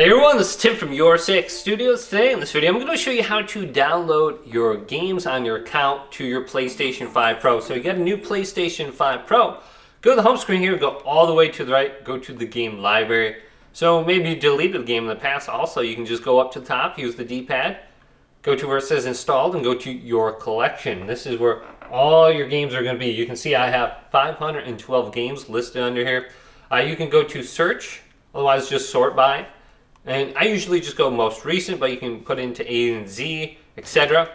Hey everyone, this is Tim from Your Six Studios. Today in this video, I'm going to show you how to download your games on your account to your PlayStation 5 Pro. So you got a new PlayStation 5 Pro, go to the home screen here, go all the way to the right, go to the game library. So maybe you deleted the game in the past. Also, you can just go up to the top, use the D-pad, go to where it says installed, and go to your collection. This is where all your games are going to be. You can see I have 512 games listed under here. You can go to search, otherwise just sort by. And I usually just go most recent, but you can put into A and Z, etc.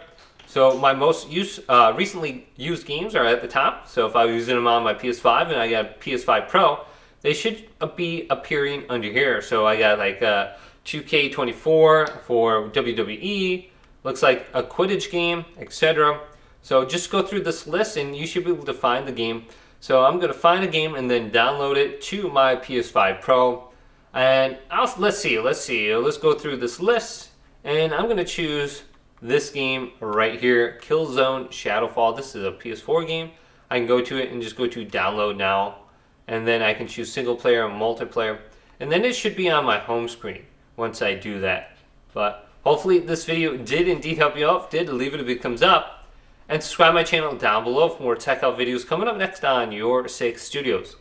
So my most recently used games are at the top. So if I was using them on my PS5 and I got a PS5 Pro, they should be appearing under here. So I got like 2K24 for WWE, looks like a Quidditch game, etc. So just go through this list and you should be able to find the game. So I'm going to find a game and then download it to my PS5 Pro. And let's go through this list, and I'm going to choose this game right here, Killzone Shadowfall. This is a PS4 game. I can go to it and just go to download now, and then I can choose single player and multiplayer, and then it should be on my home screen once I do that. But hopefully this video did indeed help you out. If it did, leave it a big thumbs up, and subscribe to my channel down below for more tech out videos coming up next on Your Six Studios.